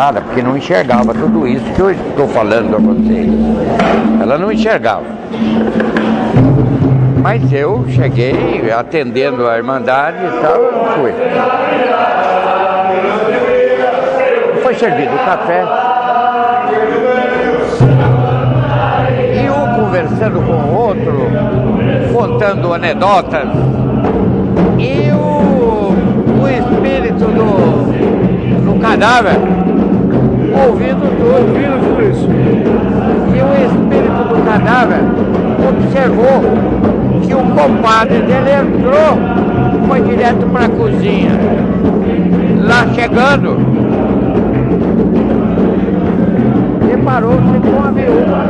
chocada, porque não enxergava tudo isso que eu estou falando a vocês. Ela não enxergava. Mas eu cheguei atendendo a Irmandade e tal, eu fui. Foi servido o café. E um conversando com o outro, contando anedotas. E o espírito do cadáver ouvindo tudo isso. E o espírito do cadáver observou que o compadre dele entrou, foi direto para a cozinha. Lá chegando, deparou-se com a viúva.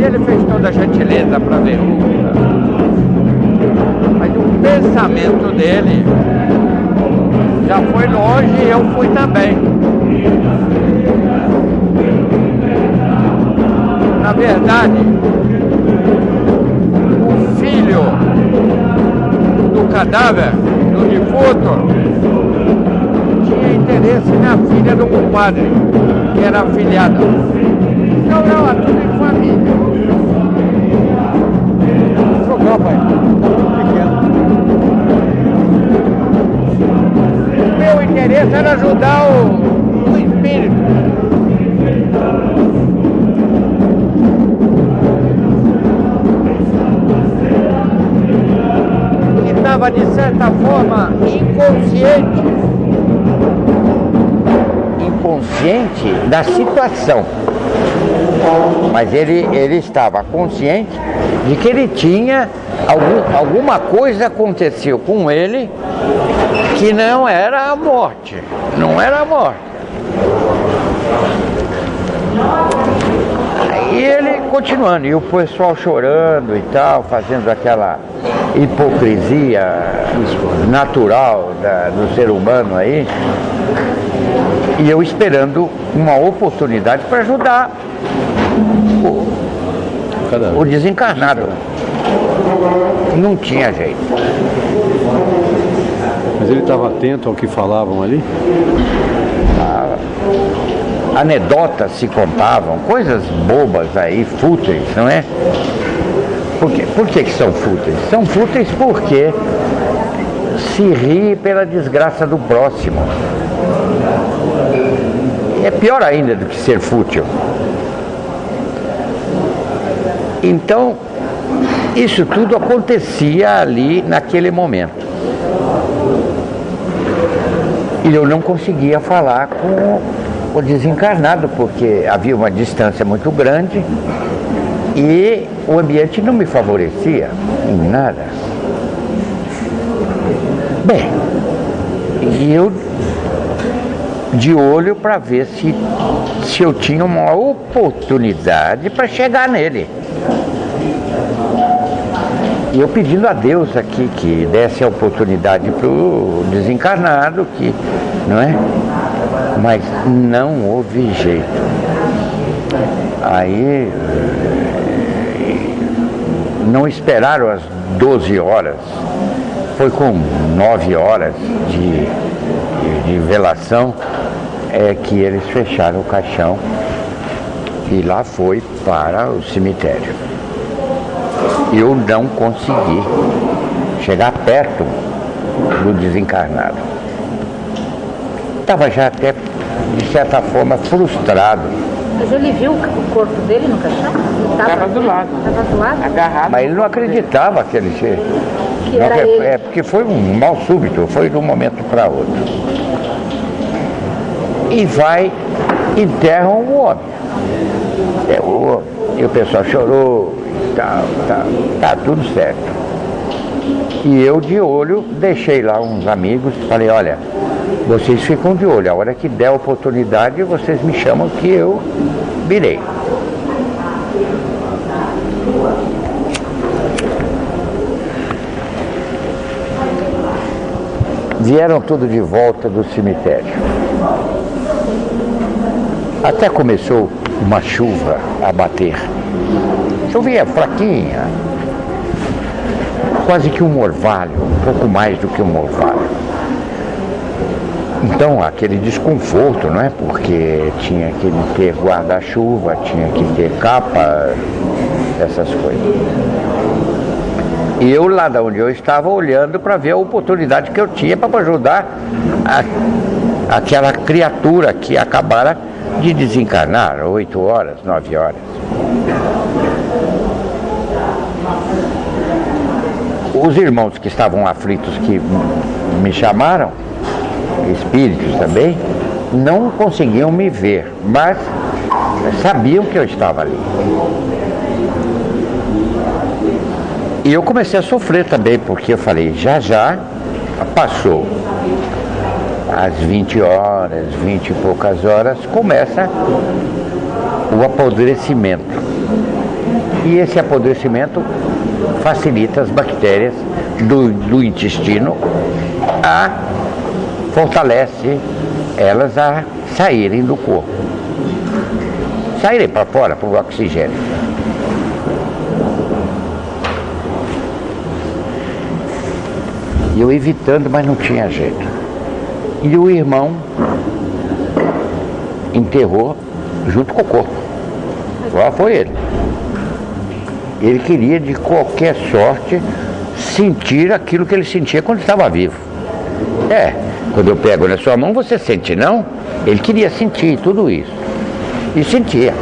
E ele fez toda a gentileza para a viúva. Mas o pensamento dele já foi longe e eu fui também. Na verdade, o filho do cadáver, do defunto, tinha interesse na filha do compadre, que era afilhada. Então era tudo em família. Jogou, pai. O meu interesse era ajudar o espírito. Que estava, de certa forma, inconsciente da situação. Mas ele estava consciente de que ele tinha alguma coisa aconteceu com ele que não era a morte. Não era a morte. Aí ele continuando, e o pessoal chorando e tal, fazendo aquela hipocrisia natural do ser humano aí. E eu esperando uma oportunidade para ajudar o desencarnado. Não tinha jeito. Mas ele estava atento ao que falavam ali? Anedotas se contavam, coisas bobas aí, fúteis, não é? Por que são fúteis? São fúteis porque se ri pela desgraça do próximo. É pior ainda do que ser fútil. Então, isso tudo acontecia ali naquele momento. E eu não conseguia falar com o desencarnado, porque havia uma distância muito grande e o ambiente não me favorecia em nada. Bem, e eu de olho para ver se eu tinha uma oportunidade para chegar nele. E eu pedindo a Deus aqui que desse a oportunidade para o desencarnado, não é? Mas não houve jeito. Aí não esperaram as 12 horas. Foi com 9 horas de velação que eles fecharam o caixão e lá foi para o cemitério. Eu não consegui chegar perto do desencarnado. Estava já até, de certa forma, frustrado. Mas ele viu o corpo dele no caixão? Estava do lado. Estava do lado? Agarrado. Mas ele não acreditava que ele Que era ele. É porque foi um mal súbito, foi de um momento para outro. E enterram o homem. E o pessoal chorou e tal, tá tudo certo. E eu de olho, deixei lá uns amigos, falei, olha, vocês ficam de olho, a hora que der a oportunidade, vocês me chamam que eu virei. Vieram tudo de volta do cemitério. Até começou uma chuva a bater. Chovia fraquinha, quase que um orvalho, um pouco mais do que um orvalho. Então, aquele desconforto, não é? Porque tinha que ter guarda-chuva, tinha que ter capa, essas coisas. E eu, lá de onde eu estava, olhando para ver a oportunidade que eu tinha para ajudar aquela criatura que acabara de desencarnar, 8 horas, 9 horas. Os irmãos que estavam aflitos, que me chamaram, espíritos também, não conseguiam me ver, mas sabiam que eu estava ali. E eu comecei a sofrer também, porque eu falei, já passou às 20 horas, 20 e poucas horas, começa o apodrecimento. E esse apodrecimento facilita as bactérias do intestino, fortalece elas a saírem do corpo, saírem para fora, para o oxigênio. E eu evitando, mas não tinha jeito. E o irmão enterrou junto com o corpo. Lá foi ele. Ele queria, de qualquer sorte, sentir aquilo que ele sentia quando estava vivo. Quando eu pego na sua mão, você sente, não? Ele queria sentir tudo isso. E sentia.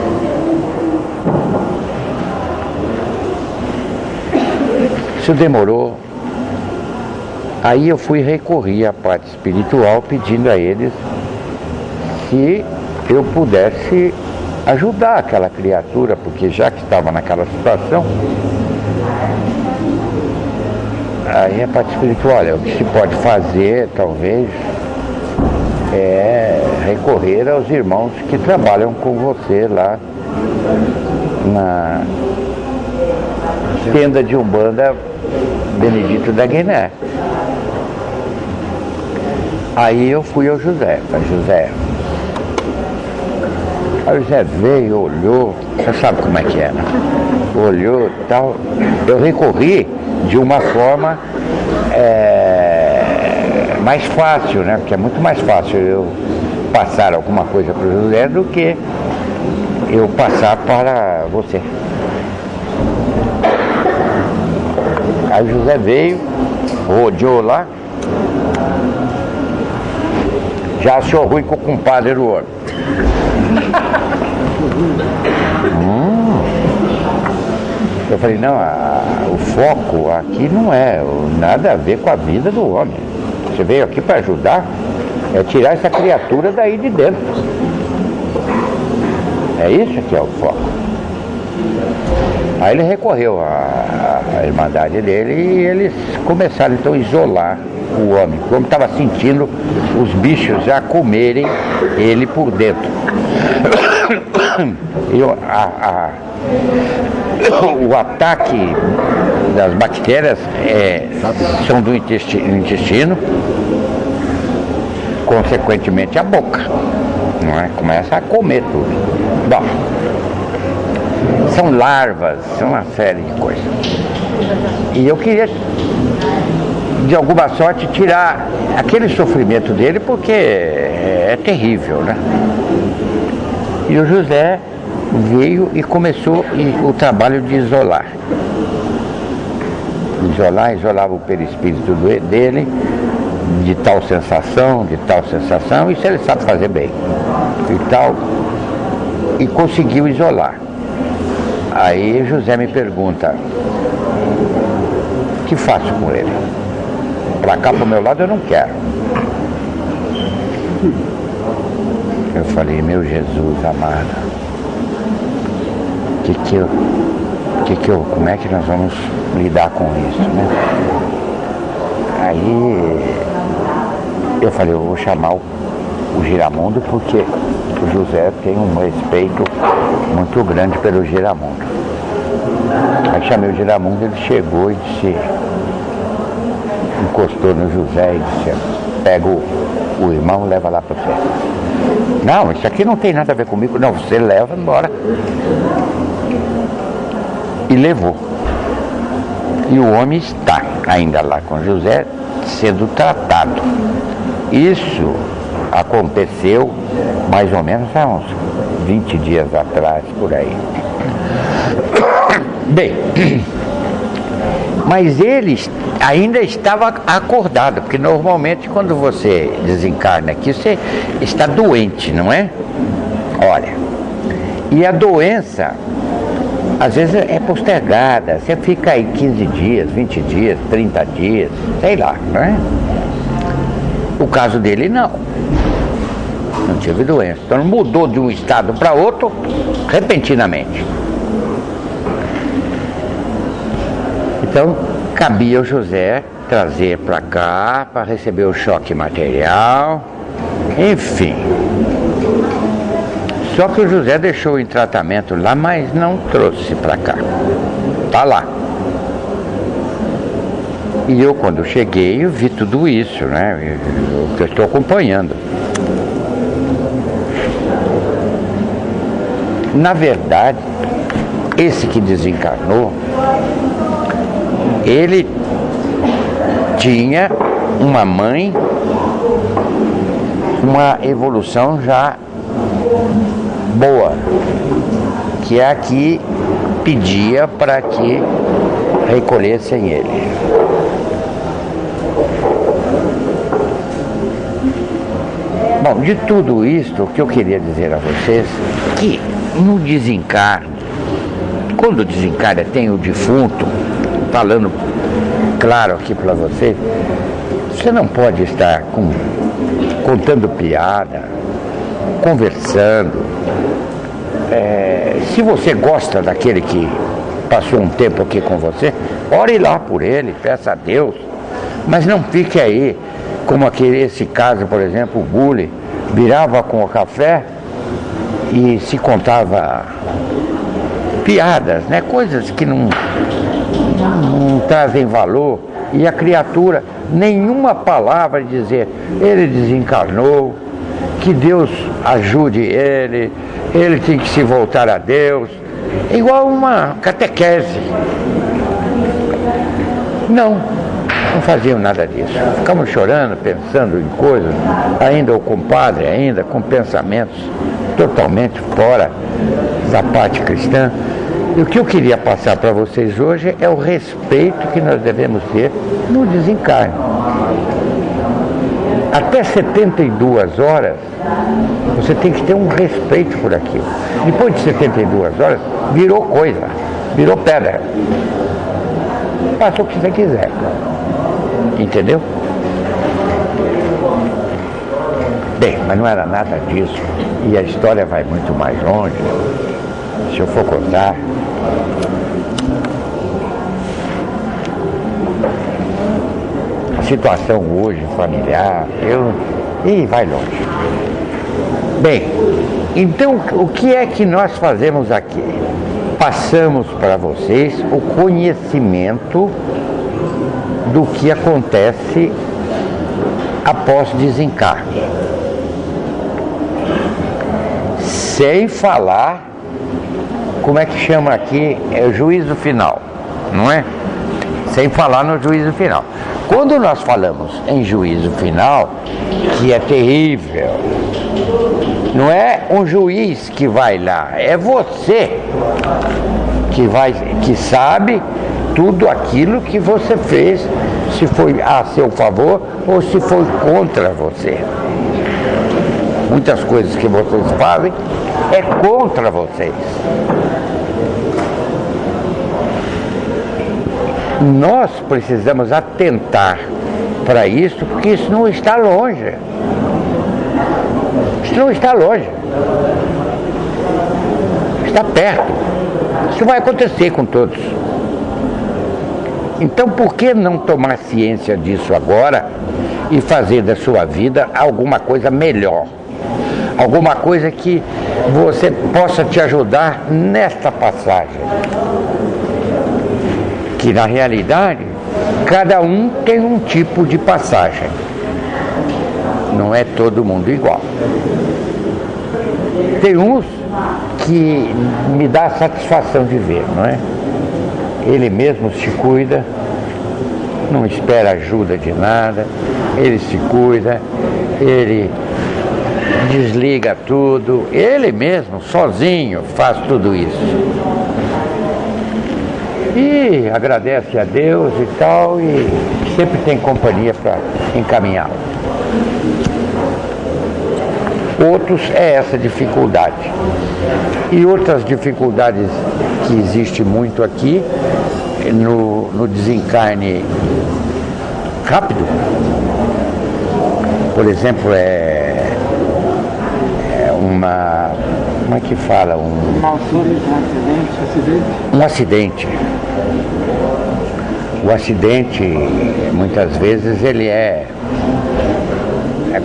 Isso demorou. Aí eu fui recorrer à parte espiritual, pedindo a eles se eu pudesse ajudar aquela criatura, porque já que estava naquela situação, aí a parte espiritual, olha, o que se pode fazer, talvez, é recorrer aos irmãos que trabalham com você lá na tenda de Umbanda Benedito da Guiné. Aí eu fui ao José, falei, José. Aí o José veio, olhou, você sabe como é que é, né? Olhou e tal. Eu recorri de uma forma mais fácil, né? Porque é muito mais fácil eu passar alguma coisa para o José do que eu passar para você. Aí o José veio, rodeou lá, já achou ruim com o compadre do homem. Eu falei, não, o foco aqui não é nada a ver com a vida do homem. Você veio aqui para ajudar, é tirar essa criatura daí de dentro. É isso que é o foco. Aí ele recorreu à irmandade dele e eles começaram então a isolar o homem. O homem estava sentindo os bichos já comerem ele por dentro. E o ataque das bactérias são do intestino, consequentemente a boca, não é? Começa a comer tudo. Bom, são larvas, são uma série de coisas. E eu queria, de alguma sorte, tirar aquele sofrimento dele, porque é terrível, né? E o José veio e começou o trabalho de isolar. Isolava o perispírito dele, de tal sensação, isso ele sabe fazer bem, e tal, e conseguiu isolar. Aí José me pergunta, o que faço com ele? Pra cá, pro meu lado, eu não quero. Eu falei, meu Jesus amado, como é que nós vamos lidar com isso, né? Aí eu falei, eu vou chamar o Giramundo, porque o José tem um respeito muito grande pelo Giramundo. Aí chamei o Giramundo, ele chegou e disse, encostou no José e disse, pega o irmão, leva lá para você. Não, isso aqui não tem nada a ver comigo. Não, você leva embora. E levou. E o homem está ainda lá com José, sendo tratado. Isso aconteceu mais ou menos há uns 20 dias atrás, por aí. Bem, mas ele ainda estava acordado, porque normalmente quando você desencarna aqui, você está doente, não é? Olha, e a doença às vezes é postergada, você fica aí 15 dias, 20 dias, 30 dias, sei lá, não é? O caso dele não tive doença, então mudou de um estado para outro repentinamente. Então cabia ao José trazer para cá para receber o choque material, enfim. Só que o José deixou em tratamento lá, mas não trouxe para cá. Tá lá. E eu, quando cheguei, eu vi tudo isso, né? Eu estou acompanhando. Na verdade, esse que desencarnou, ele tinha uma mãe, uma evolução já boa, que é a que pedia para que recolhessem ele. Bom, de tudo isso, o que eu queria dizer a vocês, que no desencarne, quando desencarna tem o defunto, falando claro aqui para vocês, você não pode estar contando piada, conversando. Se você gosta daquele que passou um tempo aqui com você, ore lá por ele, peça a Deus, mas não fique aí como esse caso, por exemplo, o Bully virava com o café e se contava piadas, né? Coisas que não trazem valor, e a criatura nenhuma palavra dizer ele desencarnou, que Deus ajude ele tem que se voltar a Deus, igual uma catequese. Não faziam nada disso, ficavam chorando, pensando em coisas, ainda o compadre, ainda com pensamentos totalmente fora da parte cristã. E o que eu queria passar para vocês hoje é o respeito que nós devemos ter no desencarne. Até 72 horas, você tem que ter um respeito por aquilo. Depois de 72 horas, virou coisa, virou pedra. Faça o que você quiser. Entendeu? Bem, mas não era nada disso. E a história vai muito mais longe. Se eu for contar, a situação hoje familiar, e vai longe. Bem, então o que é que nós fazemos aqui? Passamos para vocês o conhecimento do que acontece após desencarne, sem falar, como é que chama aqui, é o juízo final, não é? Sem falar no juízo final. Quando nós falamos em juízo final, que é terrível, não é um juiz que vai lá, é você que sabe tudo aquilo que você fez, se foi a seu favor ou se foi contra você. Muitas coisas que vocês fazem é contra vocês. Nós precisamos atentar para isso, porque isso não está longe. Isso não está longe. Está perto. Isso vai acontecer com todos. Então, por que não tomar ciência disso agora e fazer da sua vida alguma coisa melhor? Alguma coisa que você possa te ajudar nesta passagem. Que na realidade, cada um tem um tipo de passagem. Não é todo mundo igual. Tem uns que me dá satisfação de ver, não é? Ele mesmo se cuida, não espera ajuda de nada, ele se cuida, ele desliga tudo, ele mesmo, sozinho, faz tudo isso. E agradece a Deus e tal, e sempre tem companhia para encaminhá-lo. Outros é essa dificuldade. E outras dificuldades que existe muito aqui, no desencarne rápido, por exemplo, como é que fala? Um acidente. O acidente, muitas vezes, ele é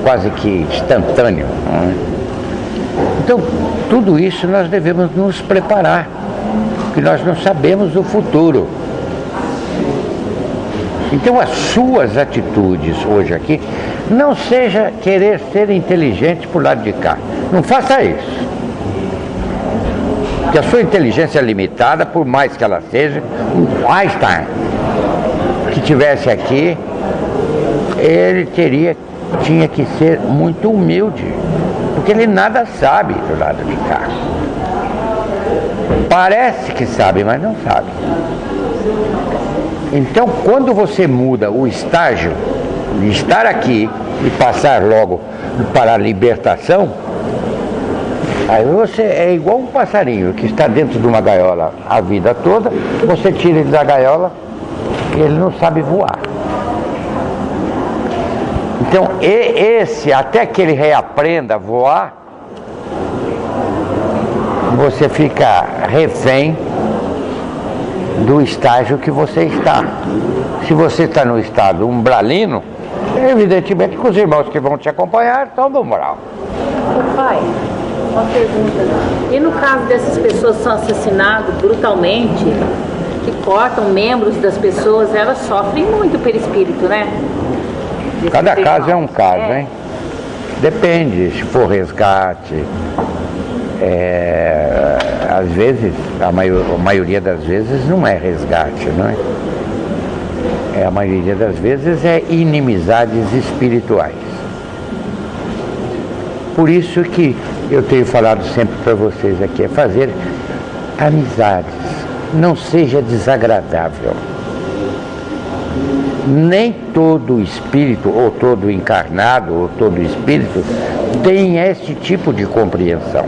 quase que instantâneo, não é? Então, tudo isso nós devemos nos preparar, porque nós não sabemos o futuro. Então, as suas atitudes hoje aqui, não seja querer ser inteligente por lado de cá. Não faça isso. Porque a sua inteligência é limitada, por mais que ela seja. Um Einstein que estivesse aqui, ele tinha que ser muito humilde, porque ele nada sabe do lado de cá. Parece que sabe, mas não sabe. Então, quando você muda o estágio de estar aqui e passar logo para a libertação, aí você é igual um passarinho que está dentro de uma gaiola a vida toda, você tira ele da gaiola e ele não sabe voar. Então, até que ele reaprenda a voar, você fica refém do estágio que você está. Se você está no estado umbralino, evidentemente que os irmãos que vão te acompanhar estão no umbral. Pai, uma pergunta. E no caso dessas pessoas que são assassinadas brutalmente, que cortam membros das pessoas, elas sofrem muito perispírito, né? Cada caso é um caso, hein? Depende, se for resgate. Às vezes, a maioria das vezes não é resgate, não é? A maioria das vezes é inimizades espirituais. Por isso que eu tenho falado sempre para vocês aqui, é fazer amizades. Não seja desagradável. Nem todo espírito, ou todo encarnado, ou todo espírito, tem esse tipo de compreensão.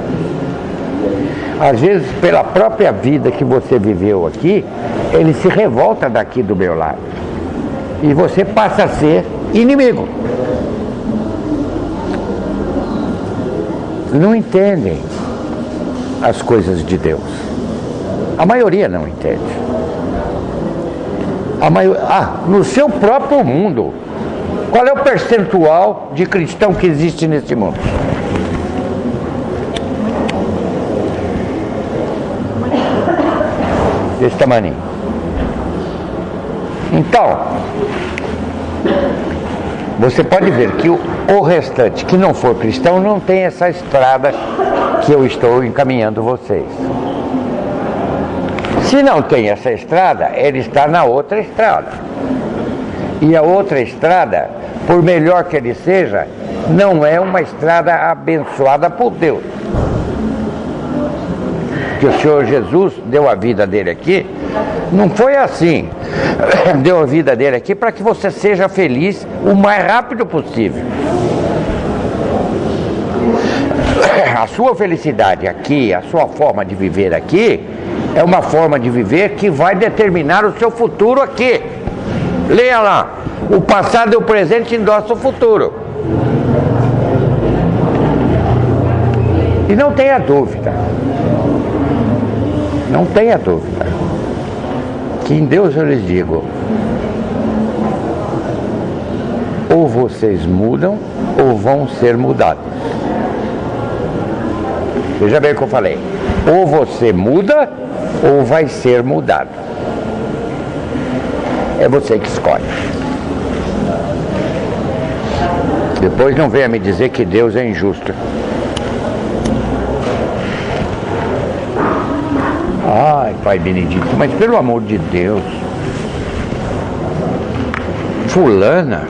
Às vezes, pela própria vida que você viveu aqui, ele se revolta daqui do meu lado. E você passa a ser inimigo. Não entendem as coisas de Deus. A maioria não entende. No seu próprio mundo, qual é o percentual de cristão que existe nesse mundo? Desse tamanho. Então, você pode ver que o restante que não for cristão não tem essa estrada que eu estou encaminhando vocês. Se não tem essa estrada, ele está na outra estrada. E a outra estrada, por melhor que ele seja, não é uma estrada abençoada por Deus. Que o Senhor Jesus deu a vida dele aqui, não foi assim. Deu a vida dele aqui para que você seja feliz o mais rápido possível. A sua felicidade aqui, a sua forma de viver aqui, é uma forma de viver que vai determinar o seu futuro aqui. Leia lá. O passado e o presente endossam o futuro. E não tenha dúvida. Não tenha dúvida. Que em Deus eu lhes digo: ou vocês mudam, ou vão ser mudados. Veja bem o que eu falei. Ou você muda, ou vai ser mudado. É você que escolhe. Depois não venha me dizer que Deus é injusto. Ai, Pai Benedito, mas pelo amor de Deus, fulana,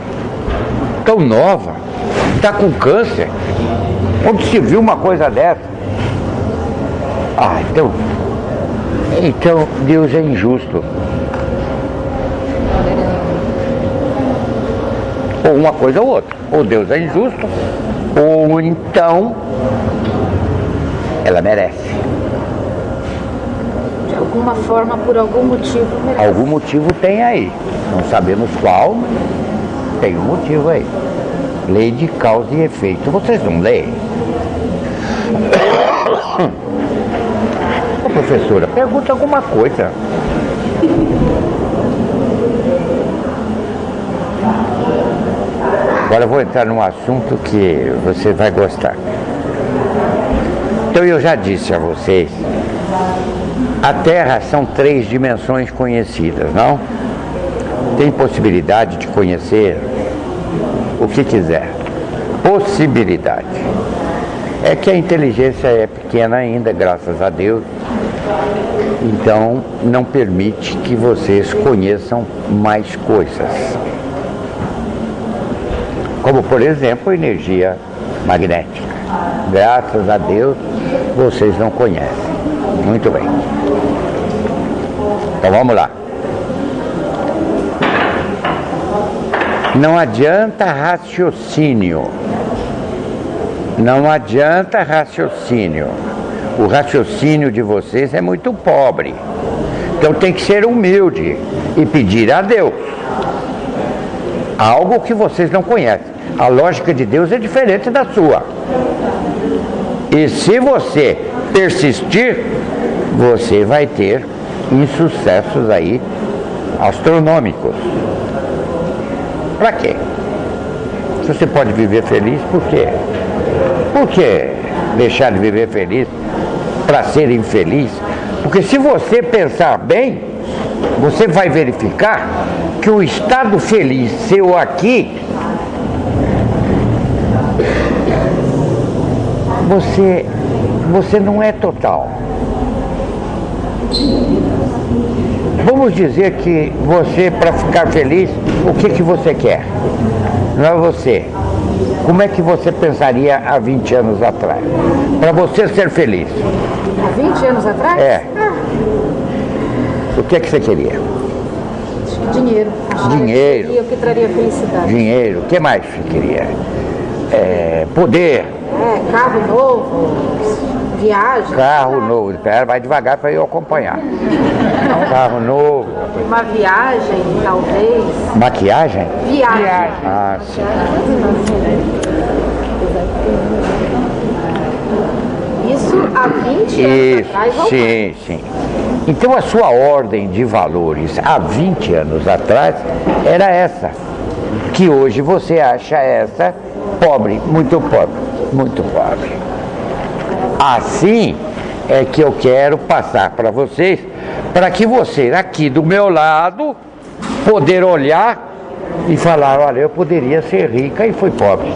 tão nova, está com câncer, Onde se viu uma coisa dessa? Ah, então Deus é injusto. Ou uma coisa ou outra. Ou Deus é injusto, ou então ela merece. De alguma forma, por algum motivo merece. Algum motivo tem aí. Não sabemos qual, mas tem um motivo aí. Lei de causa e efeito. Vocês não leem? Ô, professora, pergunta alguma coisa. Agora eu vou entrar num assunto que você vai gostar. Então eu já disse a vocês, a Terra são 3 dimensões conhecidas, não? Tem possibilidade de conhecer o que quiser. Possibilidade. É que a inteligência é pequena ainda, graças a Deus. Então não permite que vocês conheçam mais coisas. Como, por exemplo, energia magnética. Graças a Deus, vocês não conhecem. Muito bem. Então vamos lá. Não adianta raciocínio. Não adianta raciocínio. O raciocínio de vocês é muito pobre. Então tem que ser humilde e pedir a Deus algo que vocês não conhecem. A lógica de Deus é diferente da sua. E se você persistir, você vai ter insucessos aí astronômicos. Para quê? Se você pode viver feliz, por quê? Por que deixar de viver feliz para ser infeliz? Porque se você pensar bem, você vai verificar que o estado feliz seu aqui, você não é total. Vamos dizer que você, para ficar feliz, o que você quer? Não é você. Como é que você pensaria há 20 anos atrás? Para você ser feliz. Há 20 anos atrás? É. O que você queria? Dinheiro. Dinheiro. E o que traria felicidade? Dinheiro. O que mais você queria? Poder. Carro novo, viagem. Carro novo. Espera, vai devagar para eu acompanhar. Carro novo. Uma viagem, talvez. Maquiagem? Viagem. Ah, sim. Isso há 20 anos atrás. Sim, sim. Então a sua ordem de valores há 20 anos atrás era essa, que hoje você acha essa pobre, muito pobre, muito pobre. Assim é que eu quero passar para vocês, para que você aqui do meu lado poder olhar e falar, olha, eu poderia ser rica e fui pobre.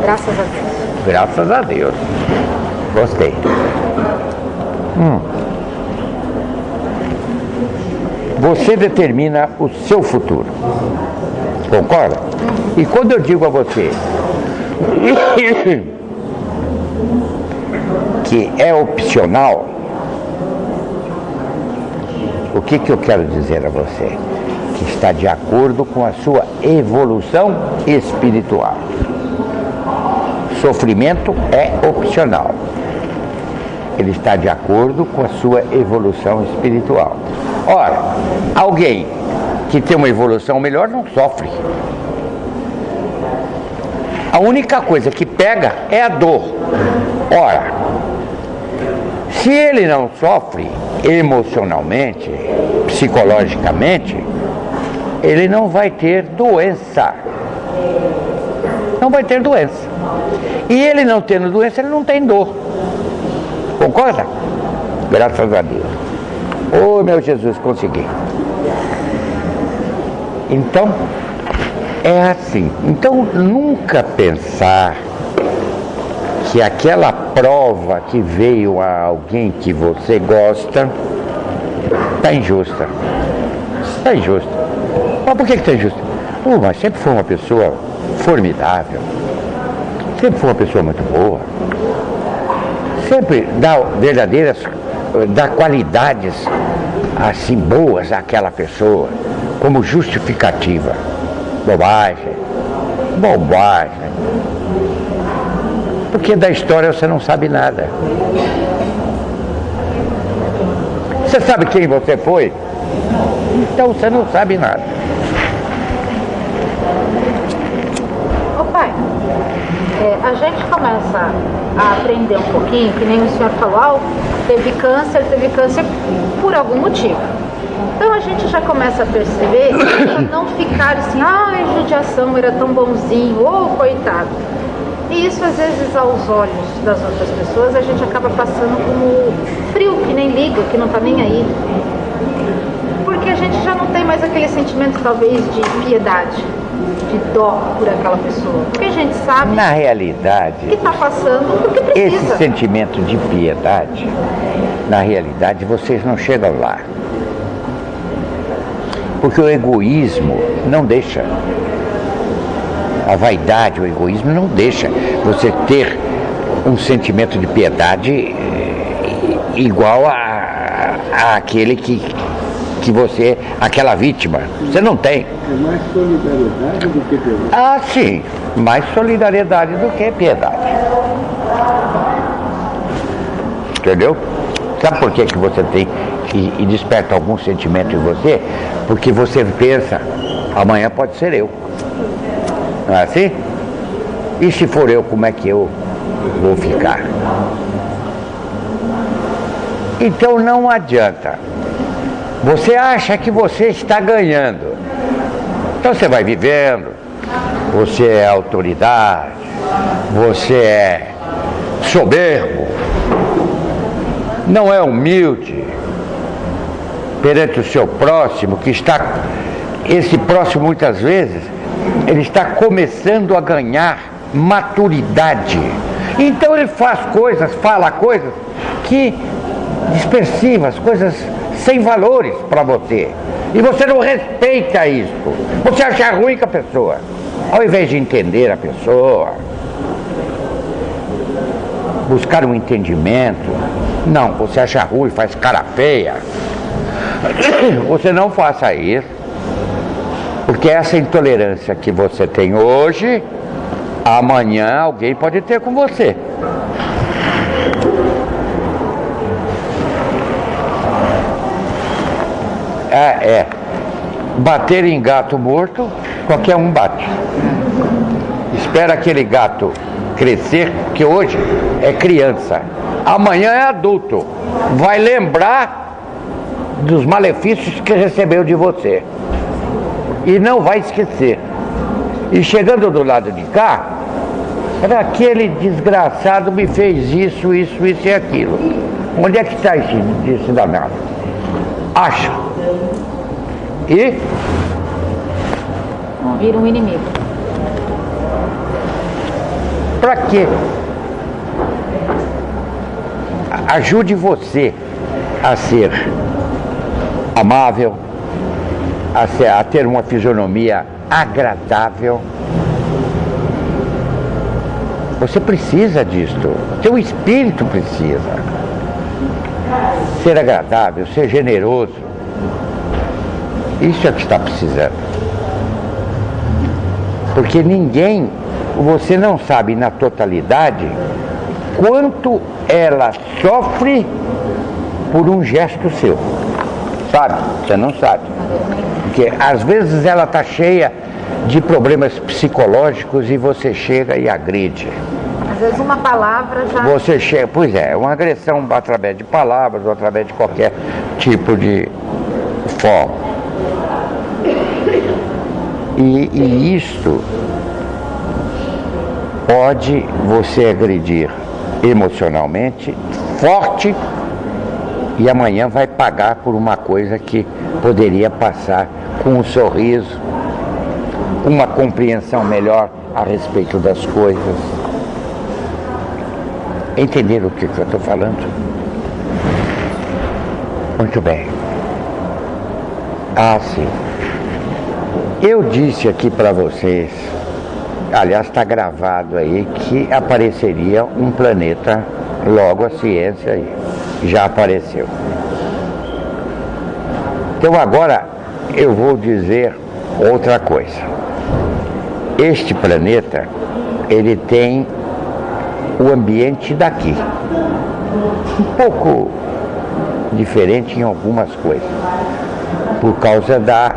Graças a Deus. Graças a Deus. Gostei. Você determina o seu futuro. Concorda? E quando eu digo a você que é opcional, o que eu quero dizer a você? Que está de acordo com a sua evolução espiritual. Sofrimento é opcional. Ele está de acordo com a sua evolução espiritual. Ora, alguém que tem uma evolução melhor não sofre. A única coisa que pega é a dor. Ora, se ele não sofre emocionalmente, psicologicamente, ele não vai ter doença. Não vai ter doença. E ele não tendo doença, ele não tem dor. Concorda? Graças a Deus. Oh, meu Jesus, consegui. Então, é assim. Então, nunca pensar que aquela prova que veio a alguém que você gosta está injusta. Está injusta. Mas por que está injusta? Mas sempre foi uma pessoa formidável. sempre foi uma pessoa muito boa, sempre dá qualidades assim boas àquela pessoa, como justificativa. Bobagem. Porque da história você não sabe nada. Você sabe quem você foi? Então você não sabe nada. Ô pai, a gente começa a aprender um pouquinho, que nem o senhor falou, teve câncer por algum motivo. Então a gente já começa a perceber, a não ficar assim, judiação, era tão bonzinho, coitado. E isso às vezes aos olhos das outras pessoas a gente acaba passando como frio, que nem liga, que não tá nem aí. Porque a gente já não tem mais aquele sentimento talvez de piedade, de dó por aquela pessoa. Porque a gente sabe, na realidade, que está passando porque precisa. Esse sentimento de piedade, na realidade, vocês não chegam lá. Porque o egoísmo não deixa. A vaidade, o egoísmo não deixa você ter um sentimento de piedade igual a aquele que você, aquela vítima. Você não tem. É mais solidariedade do que piedade. Sim, mais solidariedade do que piedade. Entendeu? Sabe por que você tem e desperta algum sentimento em você? Porque você pensa, amanhã pode ser eu. Não é assim? E se for eu, como é que eu vou ficar? Então não adianta. Você acha que você está ganhando. Então você vai vivendo, você é autoridade, você é soberbo, não é humilde perante o seu próximo, que está, esse próximo muitas vezes, ele está começando a ganhar maturidade. Então ele faz coisas, fala coisas que dispersivas, coisas sem valores para você. E você não respeita isso. Você acha ruim com a pessoa. Ao invés de entender a pessoa, buscar um entendimento, não, você acha ruim, faz cara feia. Você não faça isso. Porque essa intolerância que você tem hoje, amanhã alguém pode ter com você. Bater em gato morto, qualquer um bate. Espera aquele gato crescer, que hoje é criança, amanhã é adulto, vai lembrar dos malefícios que recebeu de você e não vai esquecer. E chegando do lado de cá, aquele desgraçado me fez isso e aquilo. Onde é que está esse danado? Acha. E? Vira um inimigo. Para quê? Ajude você a ser amável, a ter uma fisionomia agradável. Você precisa disto. Teu espírito precisa ser agradável, ser generoso. Isso é o que está precisando. Porque você não sabe na totalidade quanto ela sofre por um gesto seu. Sabe? Você não sabe. Porque às vezes ela está cheia de problemas psicológicos e você chega e agride. Às vezes uma palavra já... Você chega, pois é, uma agressão através de palavras ou através de qualquer tipo de forma. E isto pode você agredir emocionalmente, forte, e amanhã vai pagar por uma coisa que poderia passar com um sorriso, uma compreensão melhor a respeito das coisas. Entenderam o que eu estou falando? Muito bem. Sim. Eu disse aqui para vocês, aliás está gravado aí, que apareceria um planeta, logo a ciência aí já apareceu. Então agora eu vou dizer outra coisa. Este planeta, ele tem o ambiente daqui, um pouco diferente em algumas coisas, por causa da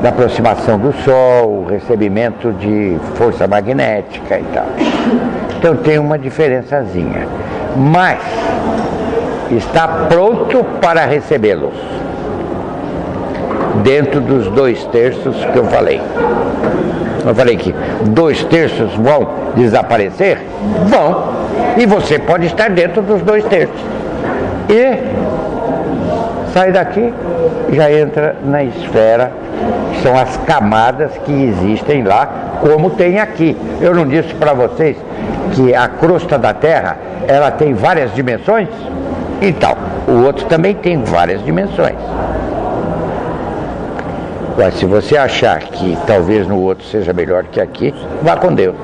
aproximação do Sol, o recebimento de força magnética e tal. Então tem uma diferençazinha, mas está pronto para recebê-los, dentro dos 2/3 que eu falei. Eu falei que 2/3 vão desaparecer? Vão. E você pode estar dentro dos 2/3. E sai daqui, já entra na esfera, que são as camadas que existem lá, como tem aqui. Eu não disse para vocês que a crosta da Terra, ela tem várias dimensões? Então, o outro também tem várias dimensões. Mas se você achar que talvez no outro seja melhor que aqui, vá com Deus.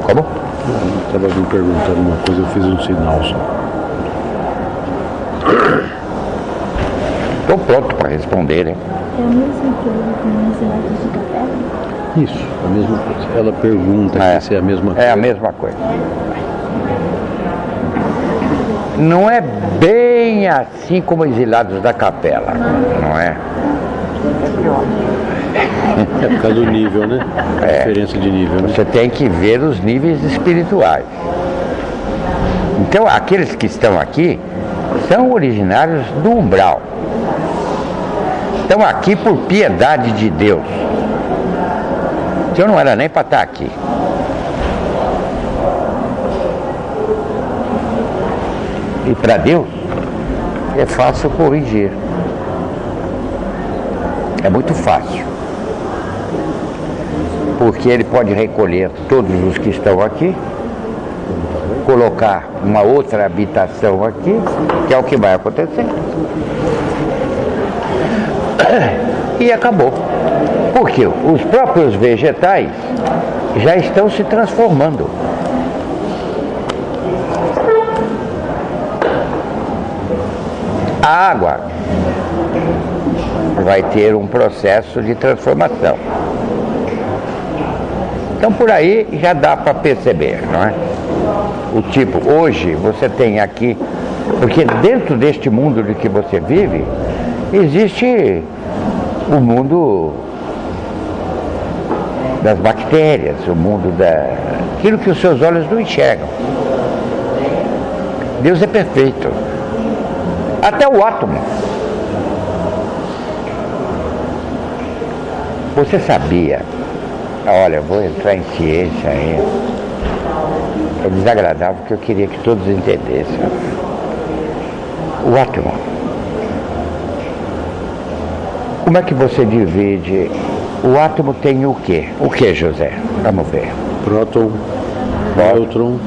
Como? Eu estava me perguntando uma coisa, eu fiz um sinal só. Estou pronto para responder, né? É o mesmo que os relatos de Capela? Isso, a mesma coisa. Ela pergunta se é a mesma coisa. É a mesma coisa. Não é bem assim como Exilados da Capela, não é? É por causa do nível, né? A diferença de nível, né? Você tem que ver os níveis espirituais. Então, aqueles que estão aqui são originários do umbral. Estão aqui por piedade de Deus. Eu não era nem para estar aqui. E para Deus é fácil corrigir. É muito fácil. Porque ele pode recolher todos os que estão aqui, colocar uma outra habitação aqui, que é o que vai acontecer. E acabou. Porque os próprios vegetais já estão se transformando. A água vai ter um processo de transformação. Então por aí já dá para perceber, não é? O tipo, hoje você tem aqui, porque dentro deste mundo de que você vive, existe o mundo das bactérias, o mundo daquilo que os seus olhos não enxergam. Deus é perfeito. Até o átomo. Você sabia? Olha, eu vou entrar em ciência aí. É desagradável porque eu queria que todos entendessem. O átomo. Como é que você divide? O átomo tem o quê? O que, José? Vamos ver. Próton,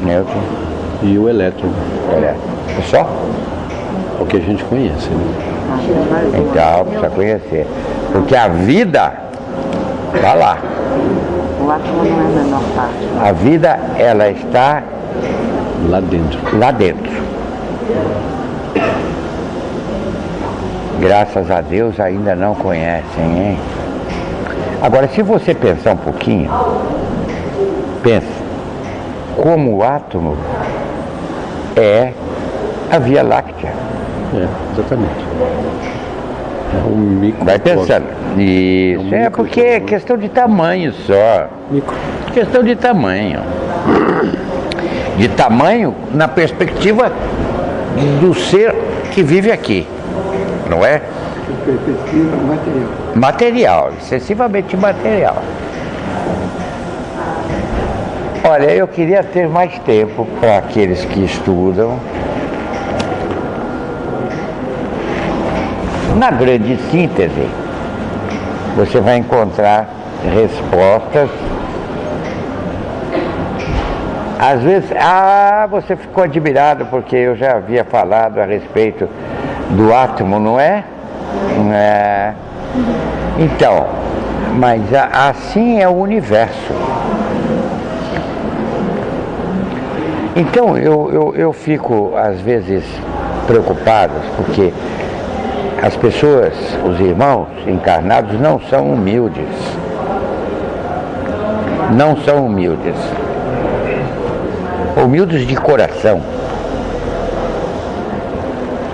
nêutron e o elétron. É só? É o que a gente conhece, né? Então, precisa conhecer. Porque a vida está lá. O átomo não é a menor parte. A vida, ela está Lá dentro. lá dentro. Graças a Deus ainda não conhecem, hein? Agora, se você pensar um pouquinho, pensa como o átomo é a Via Láctea. É, exatamente. É um micro. Vai pensando. Isso, é porque é questão de tamanho só. Micro. Questão de tamanho. De tamanho na perspectiva do ser que vive aqui. Não é? Perspectiva material. Material, excessivamente material. Olha, eu queria ter mais tempo para aqueles que estudam. Na grande síntese, você vai encontrar respostas. Às vezes, você ficou admirado porque eu já havia falado a respeito do átomo, não é? Então, Mas assim é o universo. Então eu fico às vezes preocupado porque as pessoas, os irmãos encarnados não são humildes. Não são humildes. Humildes de coração.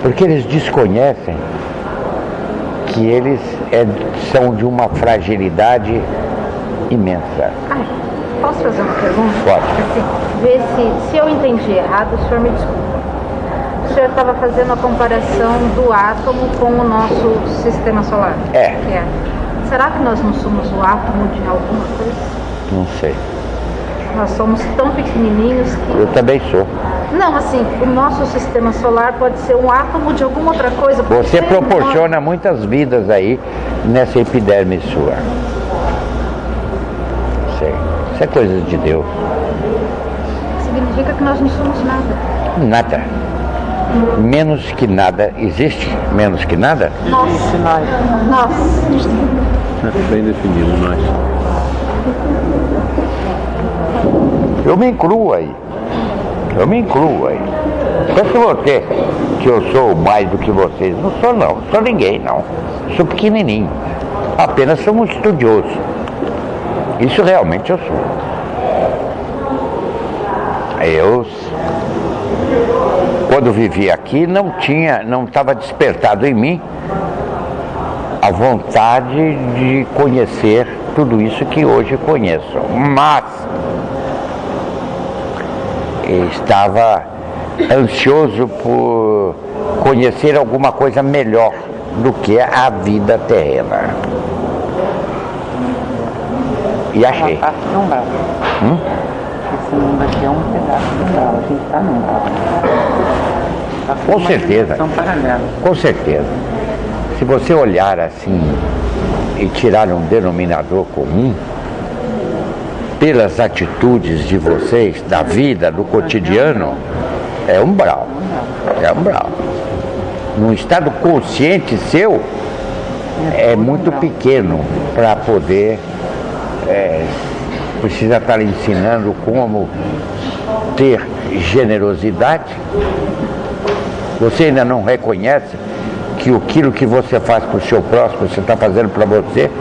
Porque eles desconhecem que eles são de uma fragilidade imensa. Ai, posso fazer uma pergunta? Pode. Ver se eu entendi errado, o senhor me desculpa. O senhor estava fazendo a comparação do átomo com o nosso sistema solar. É. Será que nós não somos o átomo de alguma coisa? Não sei. Nós somos tão pequenininhos que... Eu também sou. Não, assim, o nosso sistema solar pode ser um átomo de alguma outra coisa. Você proporciona muitas vidas aí nessa epiderme sua. Sei. Isso é coisa de Deus. Significa que nós não somos nada. Nada. Menos que nada. Existe menos que nada? Nós. Bem definido, nós. Eu me incluo aí. Pensa você que eu sou mais do que vocês. Não sou não, sou ninguém não. Sou pequenininho. Apenas sou um estudioso. Isso realmente eu sou. Quando vivi aqui, não estava despertado em mim a vontade de conhecer tudo isso que hoje conheço. Mas estava ansioso por conhecer alguma coisa melhor do que a vida terrena. E achei. Uma parte do umbral. Esse mundo aqui é um pedaço do umbral. A gente está no umbral. Com certeza. São paralelos. Com certeza. Se você olhar assim e tirar um denominador comum, pelas atitudes de vocês, da vida, do cotidiano, é umbral. É umbral. Num estado consciente seu, é muito pequeno para poder... precisa estar ensinando como ter generosidade. Você ainda não reconhece que aquilo que você faz para o seu próximo, você está fazendo para você?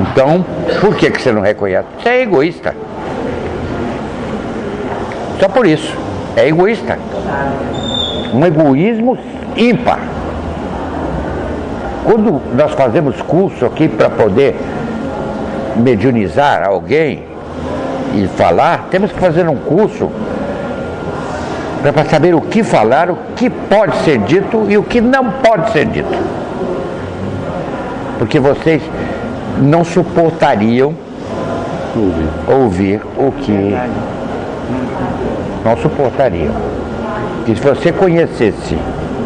Então, por que você não reconhece? Você é egoísta. Só por isso. É egoísta. Um egoísmo ímpar. Quando nós fazemos curso aqui para poder mediunizar alguém e falar, temos que fazer um curso para saber o que falar, o que pode ser dito e o que não pode ser dito. Porque vocês não suportariam ouvir o que não suportariam. E se você conhecesse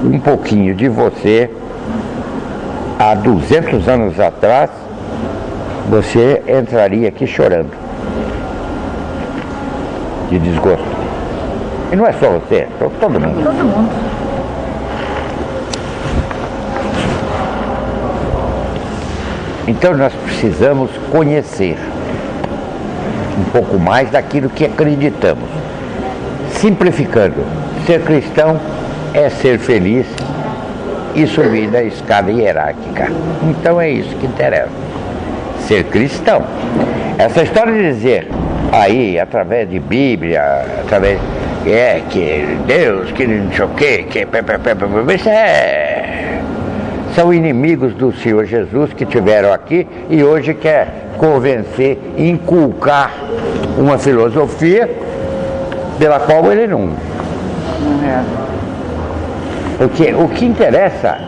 um pouquinho de você há 200 anos atrás, você entraria aqui chorando de desgosto. E não é só você, é todo mundo. Todo mundo. Então nós precisamos conhecer um pouco mais daquilo que acreditamos. Simplificando, ser cristão é ser feliz e subir da escada hierárquica. Então é isso que interessa. Ser cristão. Essa história de dizer aí, através de Bíblia, através que Deus, que não sei o quê, isso são inimigos do Senhor Jesus que tiveram aqui e hoje quer convencer, inculcar uma filosofia pela qual ele não. Porque o que interessa,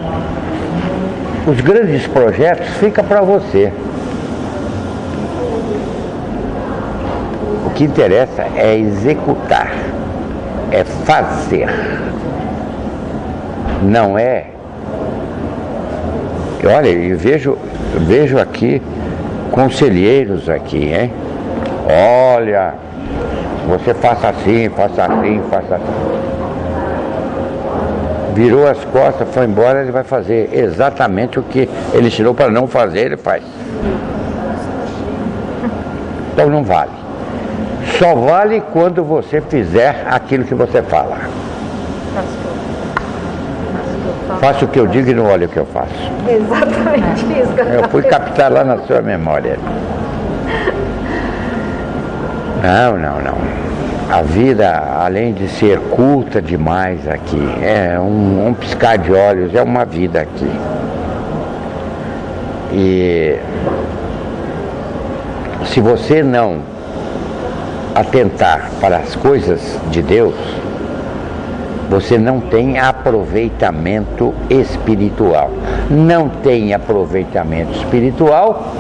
os grandes projetos fica para você. O que interessa é executar, é fazer. Não é. Olha, eu vejo aqui conselheiros aqui, hein? Olha, você faça assim, faça assim, faça assim. Virou as costas, foi embora, ele vai fazer exatamente o que ele ensinou para não fazer, ele faz. Então não vale. Só vale quando você fizer aquilo que você fala. Faço o que eu digo e não olho o que eu faço. Exatamente isso que Eu fui captar lá na sua memória. Não. A vida, além de ser curta demais aqui, é um piscar de olhos, é uma vida aqui. E se você não atentar para as coisas de Deus, você não tem aproveitamento espiritual. Não tem aproveitamento espiritual,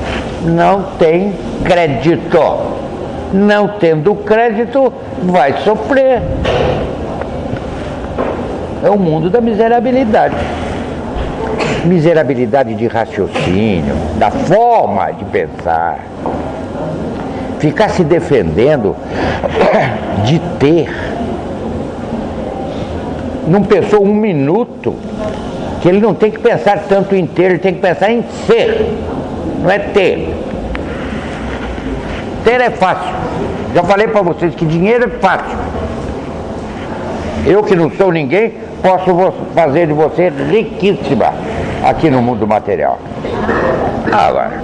não tem crédito. Não tendo crédito, vai sofrer. É o mundo da miserabilidade. Miserabilidade de raciocínio, da forma de pensar. Ficar se defendendo de ter. Não pensou um minuto que ele não tem que pensar tanto em ter, ele tem que pensar em ser. Não é ter. Ter é fácil. Já falei para vocês que dinheiro é fácil. Eu que não sou ninguém, posso fazer de você riquíssima aqui no mundo material. Agora,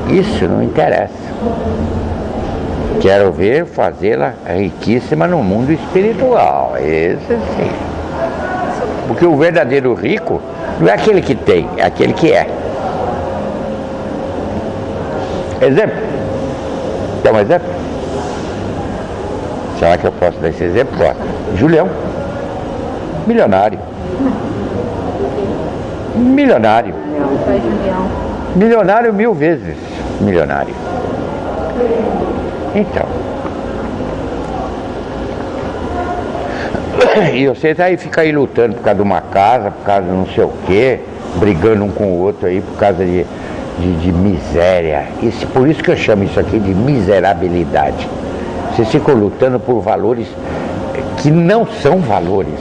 isso não interessa. Quero ver fazê-la riquíssima no mundo espiritual. Esse sim. Porque o verdadeiro rico não é aquele que tem, é aquele que é. Exemplo? Quer um exemplo? Será que eu posso dar esse exemplo? Posso. Julião. Milionário. Milionário 1000 vezes. Milionário. Então. E você tá aí, fica aí lutando por causa de uma casa, por causa de não sei o quê, brigando um com o outro aí por causa de miséria. Por isso que eu chamo isso aqui de miserabilidade. Vocês ficam lutando por valores que não são valores.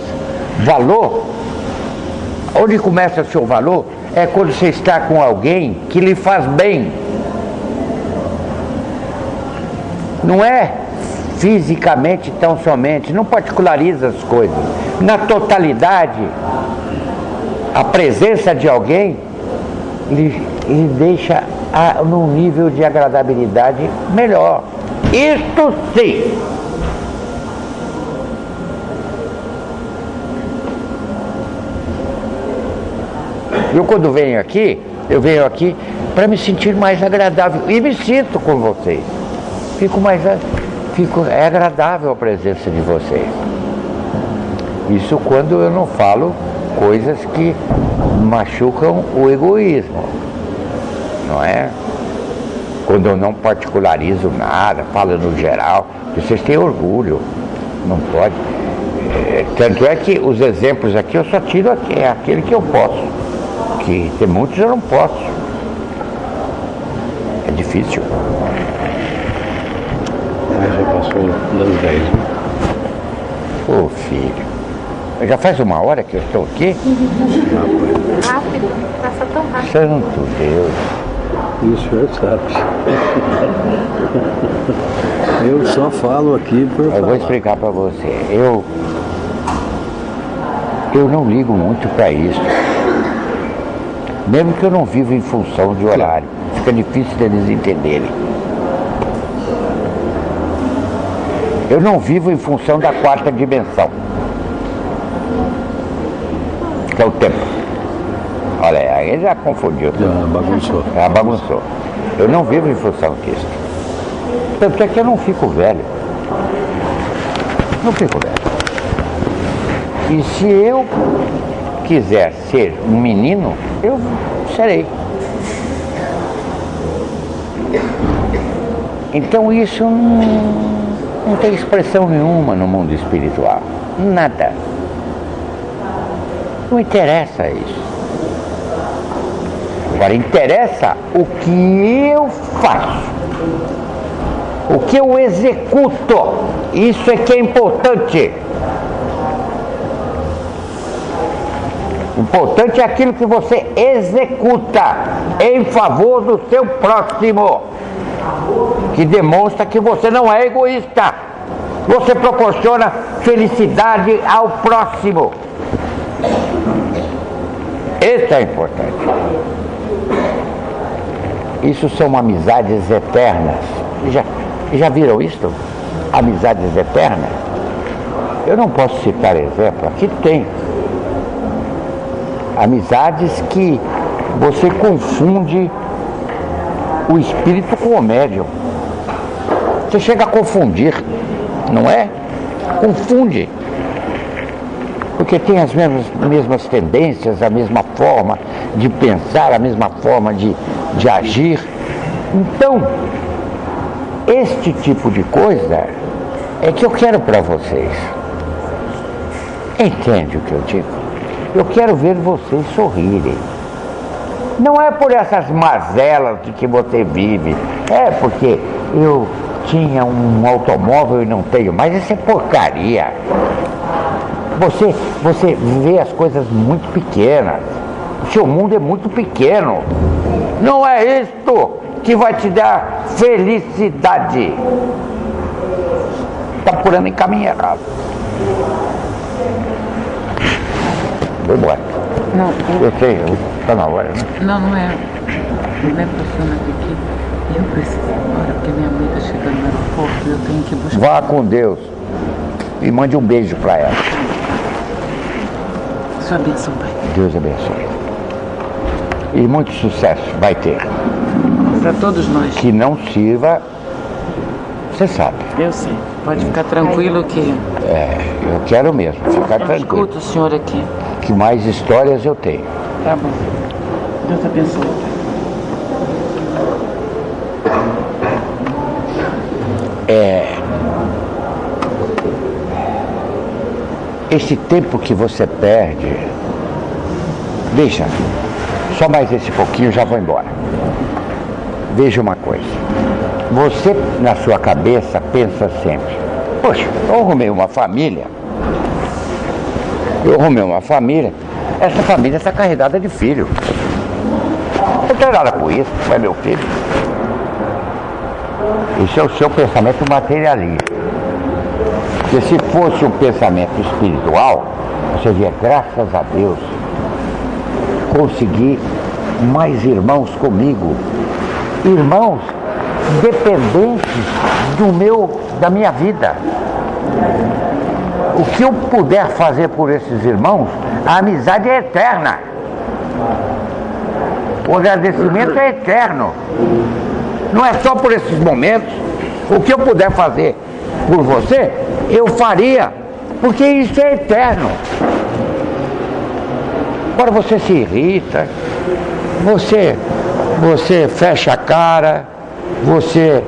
Valor, onde começa o seu valor, é quando você está com alguém que lhe faz bem. Não é fisicamente tão somente, não particulariza as coisas. Na totalidade, a presença de alguém lhe deixa num nível de agradabilidade melhor. Isto sim. Eu quando venho aqui para me sentir mais agradável. E me sinto com vocês. É agradável a presença de vocês. Isso quando eu não falo coisas que machucam o egoísmo, não é? Quando eu não particularizo nada, falo no geral, vocês têm orgulho, não pode. Tanto é que os exemplos aqui eu só tiro aquele que eu posso, que tem muitos eu não posso. É difícil. Já passou das 10. Ô filho. Já faz 1 hora que eu estou aqui? Rápido, passa tão rápido. Santo Deus. E o senhor sabe. Eu só falo aqui por falar. Eu vou explicar para você. Eu não ligo muito para isso. Mesmo que eu não vivo em função de horário. Fica difícil deles entenderem. Eu não vivo em função da 4ª dimensão. Que é o tempo. Olha, aí já confundiu. Já bagunçou. Eu não vivo em função disso. Tanto é que eu não fico velho. Não fico velho. E se eu quiser ser um menino, eu serei. Então isso não tem expressão nenhuma no mundo espiritual. Nada. Não interessa isso. Agora interessa o que eu faço, o que eu executo. Isso é que é importante. O importante é aquilo que você executa em favor do seu próximo, que demonstra que você não é egoísta. Você proporciona felicidade ao próximo. Isso é importante. Isso são amizades eternas. Já viram isso? Amizades eternas? Eu não posso citar exemplo, aqui tem. Amizades que você confunde o espírito com o médium. Você chega a confundir, não é? Confunde. Porque tem as mesmas tendências, a mesma forma de pensar, a mesma forma de agir. Então, este tipo de coisa é que eu quero para vocês. Entende o que eu digo? Eu quero ver vocês sorrirem. Não é por essas mazelas de que você vive. É porque eu tinha um automóvel e não tenho mais. Isso é porcaria. Você vê as coisas muito pequenas. O seu mundo é muito pequeno. Não é isto que vai te dar felicidade. Está procurando em caminho errado. Vou embora. Não, Eu sei, está na hora, né? não é. Não é profissional aqui. Eu preciso ir embora porque minha mãe está chegando no aeroporto e eu tenho que buscar. Vá com Deus e mande um beijo para ela. Sua bênção, pai. Deus abençoe. E muito sucesso vai ter. Para todos nós. Que não sirva, você sabe. Eu sei. Pode ficar tranquilo que Eu quero mesmo, ficar eu tranquilo. escuto o senhor aqui. Que mais histórias eu tenho. Tá bom. Deus abençoe, pai. Esse tempo que você perde, deixa, só mais esse pouquinho já vou embora. Veja uma coisa, você na sua cabeça pensa sempre, poxa, eu arrumei uma família, essa família está carregada de filho. Não tem nada com isso, é meu filho. Esse é o seu pensamento materialista. Porque se fosse um pensamento espiritual, você via, graças a Deus, consegui mais irmãos comigo. Irmãos dependentes da minha vida. O que eu puder fazer por esses irmãos, a amizade é eterna. O agradecimento é eterno. Não é só por esses momentos. O que eu puder fazer por você, eu faria, porque isso é eterno. Agora você se irrita, você fecha a cara, você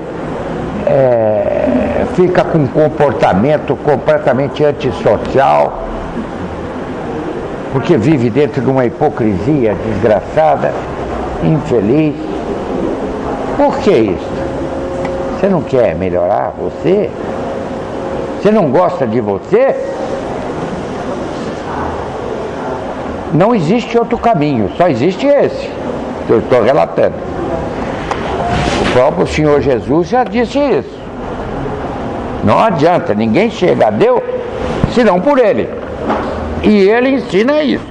fica com um comportamento completamente antissocial, porque vive dentro de uma hipocrisia desgraçada, infeliz. Por que isso? Você não quer melhorar você? Você não gosta de você? Não existe outro caminho, só existe esse que eu estou relatando. O próprio Senhor Jesus já disse isso. Não adianta, ninguém chega a Deus senão por Ele. E Ele ensina isso.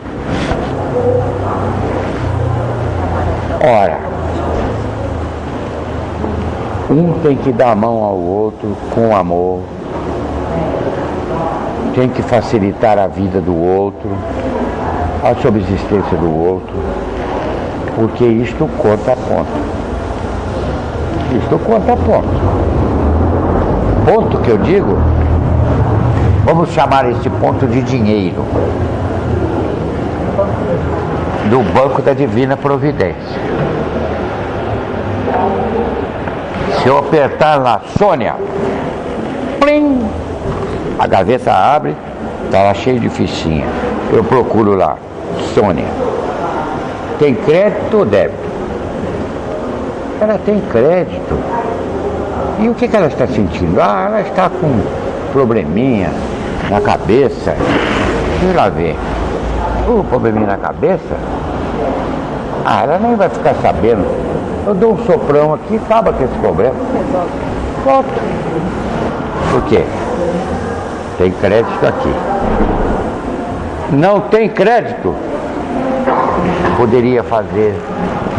Ora, um tem que dar a mão ao outro com amor, tem que facilitar a vida do outro, a subsistência do outro, porque isto conta a ponto. Isto conta a ponto. Ponto que eu digo, vamos chamar esse ponto de dinheiro, do Banco da Divina Providência. Se eu apertar lá, Sônia, plim, a gaveta abre, está lá cheio de fichinha. Eu procuro lá, Sônia. Tem crédito ou débito? Ela tem crédito. E o que ela está sentindo? Ah, ela está com um probleminha na cabeça. Deixa lá ver. um probleminha na cabeça, ela nem vai ficar sabendo. Eu dou um soprão aqui e acaba com esse problema. Pronto. Por quê? Tem crédito aqui. Não tem crédito? Poderia fazer,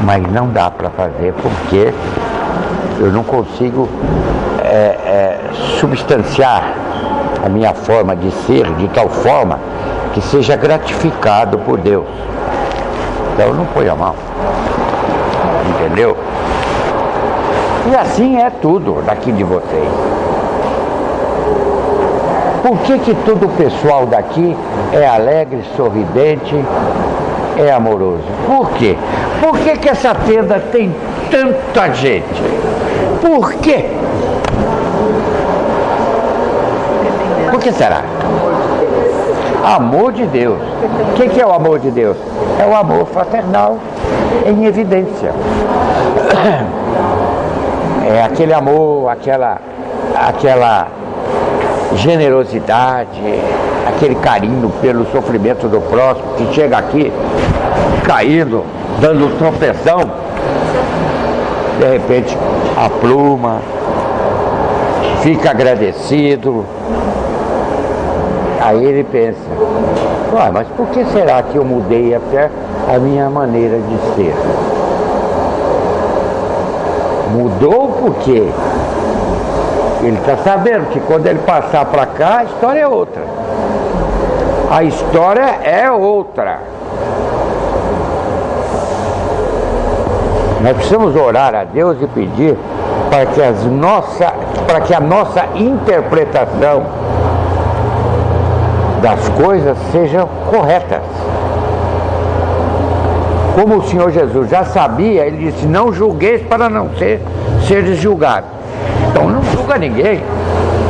mas não dá para fazer porque eu não consigo substanciar a minha forma de ser de tal forma que seja gratificado por Deus. Então eu não ponho a mão. Entendeu? E assim é tudo daqui de vocês. Por que todo o pessoal daqui é alegre, sorridente, é amoroso? Por quê? Por que essa tenda tem tanta gente? Por quê? Por que será? Amor de Deus. O que é o amor de Deus? É o amor fraternal em evidência. É aquele amor, aquela generosidade, aquele carinho pelo sofrimento do próximo, que chega aqui caindo, dando um tropeção, de repente apluma, fica agradecido. Aí ele pensa, mas por que será que eu mudei até a minha maneira de ser? Mudou porque ele está sabendo que quando ele passar para cá, a história é outra. A história é outra. Nós precisamos orar a Deus e pedir para que a nossa interpretação das coisas sejam corretas. Como o Senhor Jesus já sabia, ele disse, não julgueis para não seres julgados. Então não julga ninguém.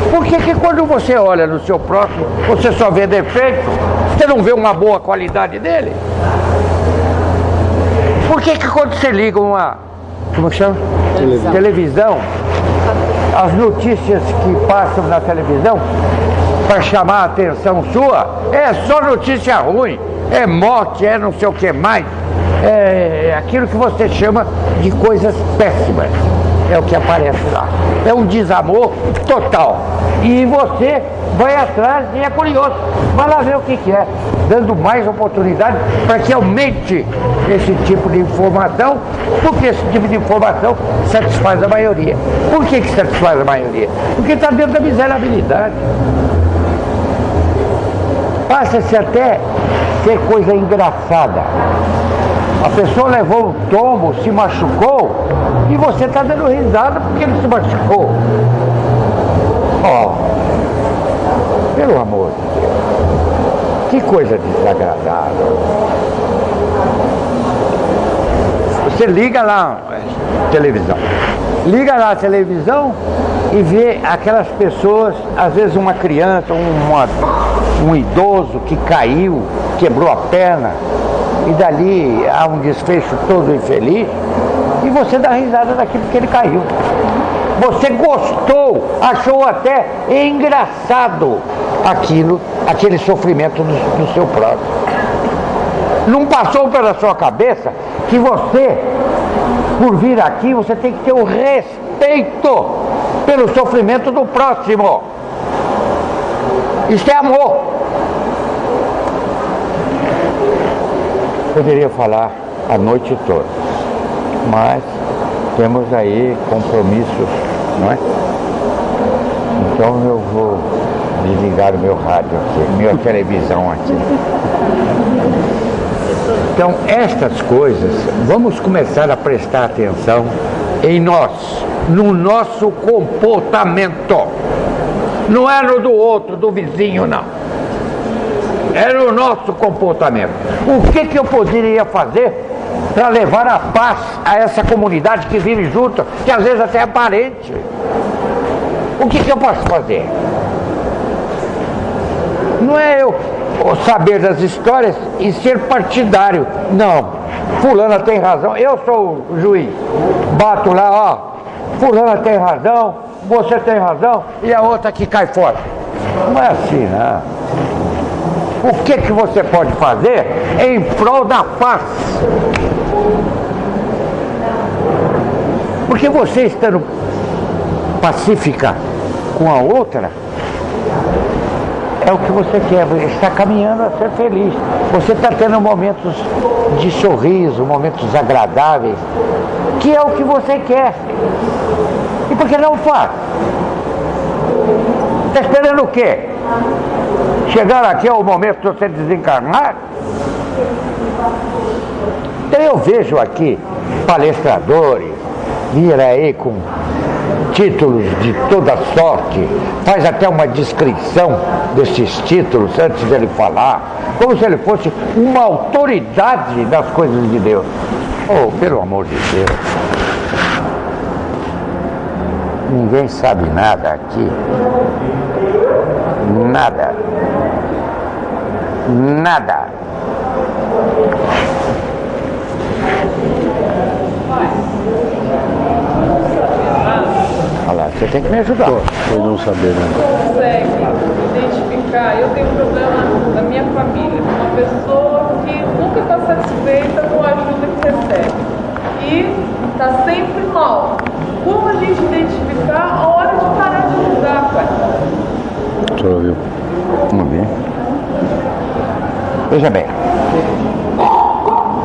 Por que quando você olha no seu próximo, você só vê defeito? Você não vê uma boa qualidade dele? Por que quando você liga como chama? Televisão, as notícias que passam na televisão, para chamar a atenção sua, é só notícia ruim, é morte, é não sei o que mais, é aquilo que você chama de coisas péssimas, é o que aparece lá. É um desamor total. E você vai atrás e é curioso, vai lá ver o que é, dando mais oportunidade para que aumente esse tipo de informação, porque esse tipo de informação satisfaz a maioria. Por que satisfaz a maioria? Porque está dentro da miserabilidade. Passa-se até ser coisa engraçada. A pessoa levou um tombo, se machucou, e você está dando risada porque ele se machucou. Pelo amor de Deus, que coisa desagradável. Você liga lá a televisão. Liga lá a televisão e vê aquelas pessoas, às vezes uma criança, um idoso que caiu, quebrou a perna, e dali há um desfecho todo infeliz, e você dá risada daquilo que ele caiu. Você gostou, achou até engraçado aquele sofrimento do seu próximo. Não passou pela sua cabeça que você, por vir aqui, você tem que ter o respeito pelo sofrimento do próximo. Isso é amor. Poderia falar a noite toda, mas temos aí compromissos, não é? Então eu vou desligar o meu rádio aqui, minha televisão aqui. Então estas coisas, vamos começar a prestar atenção em nós, no nosso comportamento. Não é no do outro, do vizinho, não. É no nosso comportamento. O que eu poderia fazer para levar a paz a essa comunidade que vive junto, que às vezes até é parente? O que eu posso fazer? Não é eu saber das histórias e ser partidário. Não, fulana tem razão, eu sou o juiz. Bato lá, fulana tem razão, você tem razão, e a outra que cai fora. Não é assim, não. o que você pode fazer em prol da paz. Porque você estando pacífica com a outra, é o que você quer, você está caminhando a ser feliz. Você está tendo momentos de sorriso, momentos agradáveis, que é o que você quer. E por que não faz? Está esperando o quê? Chegar aqui é o momento de você desencarnar? Então eu vejo aqui palestradores vir aí com títulos de toda sorte, faz até uma descrição desses títulos antes dele falar, como se ele fosse uma autoridade das coisas de Deus. Oh, pelo amor de Deus. Ninguém sabe nada aqui. Nada. Nada. Olha lá, você tem que me ajudar. Por não saber nada. Consegue identificar, eu tenho um problema na minha família, uma pessoa que nunca está satisfeita com a ajuda que recebe e está sempre mal. Como a gente identificar a hora de parar de ajudar, pai? O senhor ouviu? Vamos ver. Veja bem,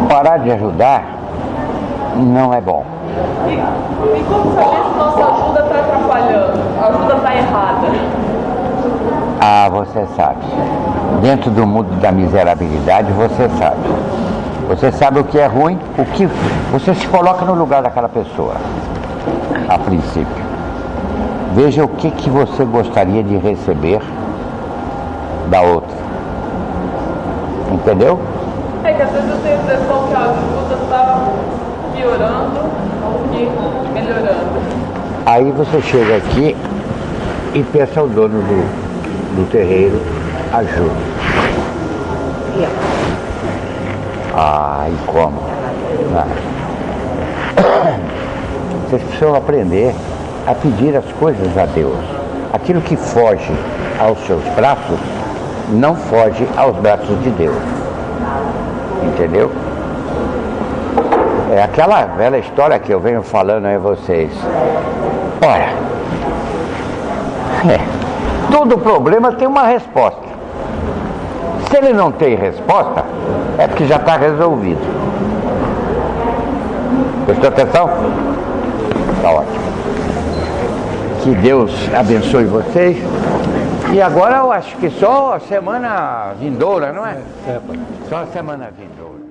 parar de ajudar não é bom. E como saber se nossa ajuda está atrapalhando? A ajuda está errada? Ah, você sabe. Dentro do mundo da miserabilidade, você sabe. Você sabe o que é ruim, o que você se coloca no lugar daquela pessoa, a princípio. Veja o que você gostaria de receber da outra. Entendeu? É que às vezes eu tenho a impressão que a ajuda está piorando e melhorando. Aí você chega aqui e peça ao dono do terreiro ajuda. Ah, e como? Ah. Vocês precisam aprender a pedir as coisas a Deus. Aquilo que foge aos seus braços, não foge aos braços de Deus. Entendeu? É aquela velha história que eu venho falando aí a vocês. Olha, todo problema tem uma resposta. Se ele não tem resposta, é porque já está resolvido. Prestou atenção? Está ótimo. Que Deus abençoe vocês. E agora eu acho que só a semana vindoura, não é? Só a semana vindoura.